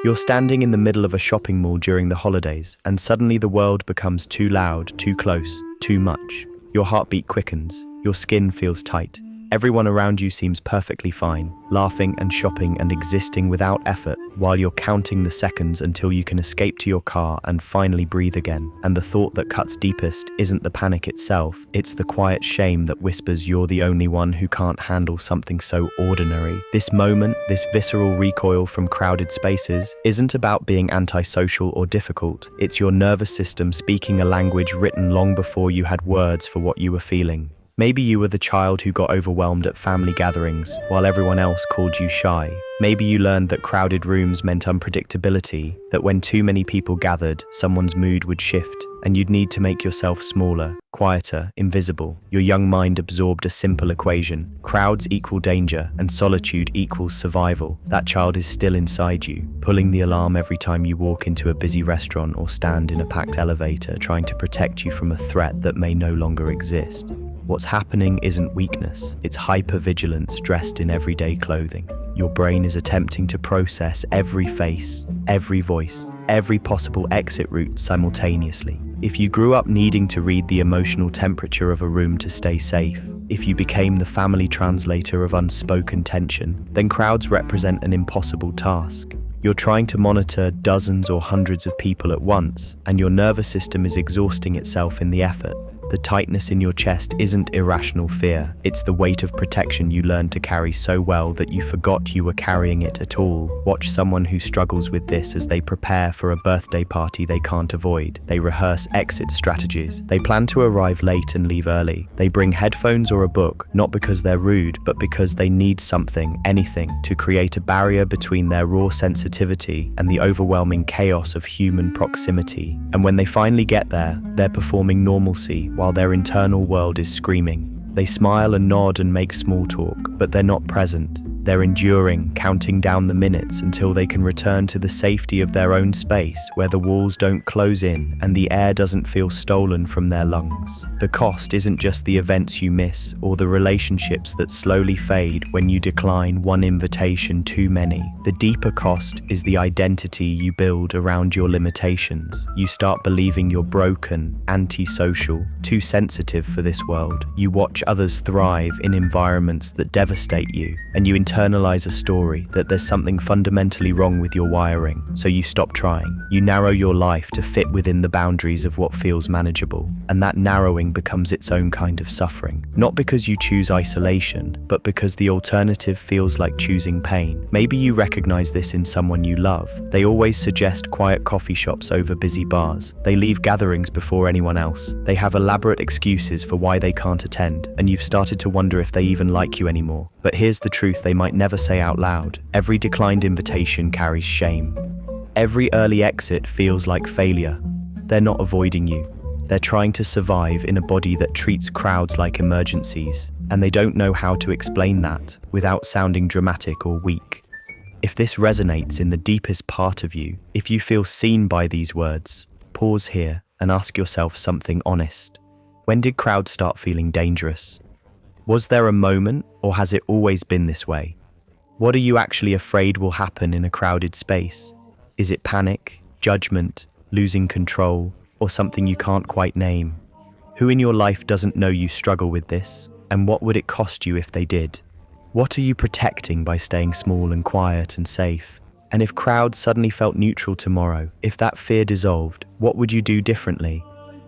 You're standing in the middle of a shopping mall during the holidays, and suddenly the world becomes too loud, too close, too much. Your heartbeat quickens, your skin feels tight. Everyone around you seems perfectly fine, laughing and shopping and existing without effort, while you're counting the seconds until you can escape to your car and finally breathe again. And the thought that cuts deepest isn't the panic itself, it's the quiet shame that whispers you're the only one who can't handle something so ordinary. This moment, this visceral recoil from crowded spaces, isn't about being antisocial or difficult. It's your nervous system speaking a language written long before you had words for what you were feeling. Maybe you were the child who got overwhelmed at family gatherings, while everyone else called you shy. Maybe you learned that crowded rooms meant unpredictability, that when too many people gathered, someone's mood would shift, and you'd need to make yourself smaller, quieter, invisible. Your young mind absorbed a simple equation: crowds equal danger, and solitude equals survival. That child is still inside you, pulling the alarm every time you walk into a busy restaurant or stand in a packed elevator, trying to protect you from a threat that may no longer exist. What's happening isn't weakness, it's hypervigilance dressed in everyday clothing. Your brain is attempting to process every face, every voice, every possible exit route simultaneously. If you grew up needing to read the emotional temperature of a room to stay safe, if you became the family translator of unspoken tension, then crowds represent an impossible task. You're trying to monitor dozens or hundreds of people at once, and your nervous system is exhausting itself in the effort. The tightness in your chest isn't irrational fear, it's the weight of protection you learned to carry so well that you forgot you were carrying it at all. Watch someone who struggles with this as they prepare for a birthday party they can't avoid. They rehearse exit strategies. They plan to arrive late and leave early. They bring headphones or a book, not because they're rude, but because they need something, anything, to create a barrier between their raw sensitivity and the overwhelming chaos of human proximity. And when they finally get there, they're performing normalcy while their internal world is screaming. They smile and nod and make small talk, but they're not present. They're enduring, counting down the minutes until they can return to the safety of their own space, where the walls don't close in and the air doesn't feel stolen from their lungs. The cost isn't just the events you miss or the relationships that slowly fade when you decline one invitation too many. The deeper cost is the identity you build around your limitations. You start believing you're broken, antisocial, too sensitive for this world. You watch others thrive in environments that devastate you, and you internalize a story that there's something fundamentally wrong with your wiring, so you stop trying. You narrow your life to fit within the boundaries of what feels manageable, and that narrowing becomes its own kind of suffering. Not because you choose isolation, but because the alternative feels like choosing pain. Maybe you recognize this in someone you love. They always suggest quiet coffee shops over busy bars. They leave gatherings before anyone else. They have elaborate excuses for why they can't attend, and you've started to wonder if they even like you anymore. But here's the truth they might never say out loud. Every declined invitation carries shame. Every early exit feels like failure. They're not avoiding you. They're trying to survive in a body that treats crowds like emergencies, and they don't know how to explain that without sounding dramatic or weak. If this resonates in the deepest part of you, if you feel seen by these words, pause here and ask yourself something honest. When did crowds start feeling dangerous? Was there a moment, or has it always been this way? What are you actually afraid will happen in a crowded space? Is it panic, judgment, losing control, or something you can't quite name? Who in your life doesn't know you struggle with this, and what would it cost you if they did? What are you protecting by staying small and quiet and safe? And if crowds suddenly felt neutral tomorrow, if that fear dissolved, what would you do differently?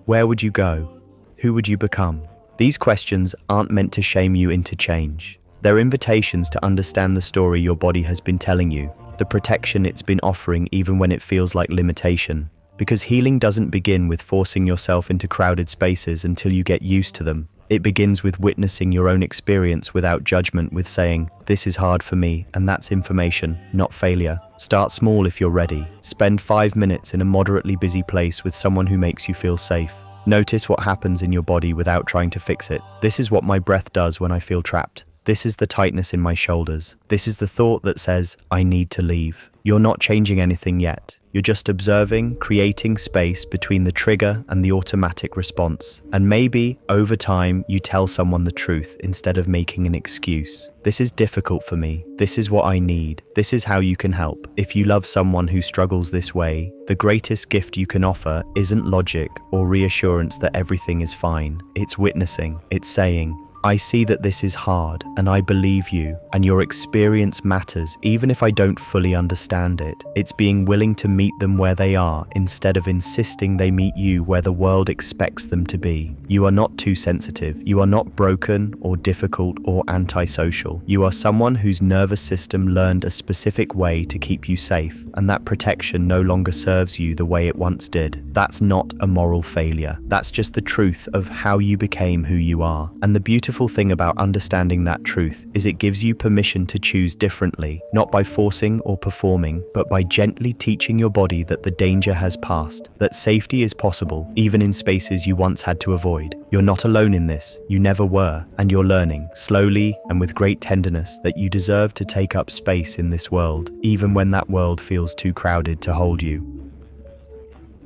Where would you go? Who would you become? These questions aren't meant to shame you into change. They're invitations to understand the story your body has been telling you, the protection it's been offering even when it feels like limitation. Because healing doesn't begin with forcing yourself into crowded spaces until you get used to them. It begins with witnessing your own experience without judgment, with saying, "This is hard for me," and that's information, not failure. Start small if you're ready. Spend 5 minutes in a moderately busy place with someone who makes you feel safe. Notice what happens in your body without trying to fix it. This is what my breath does when I feel trapped. This is the tightness in my shoulders. This is the thought that says, I need to leave. You're not changing anything yet. You're just observing, creating space between the trigger and the automatic response. And maybe, over time, you tell someone the truth instead of making an excuse. This is difficult for me. This is what I need. This is how you can help. If you love someone who struggles this way, the greatest gift you can offer isn't logic or reassurance that everything is fine. It's witnessing. It's saying, I see that this is hard, and I believe you, and your experience matters, even if I don't fully understand it. It's being willing to meet them where they are, instead of insisting they meet you where the world expects them to be. You are not too sensitive. You are not broken, or difficult, or antisocial. You are someone whose nervous system learned a specific way to keep you safe, and that protection no longer serves you the way it once did. That's not a moral failure. That's just the truth of how you became who you are. And the beautiful thing about understanding that truth is it gives you permission to choose differently, not by forcing or performing, but by gently teaching your body that the danger has passed, that safety is possible, even in spaces you once had to avoid. You're not alone in this, you never were, and you're learning, slowly and with great tenderness, that you deserve to take up space in this world, even when that world feels too crowded to hold you.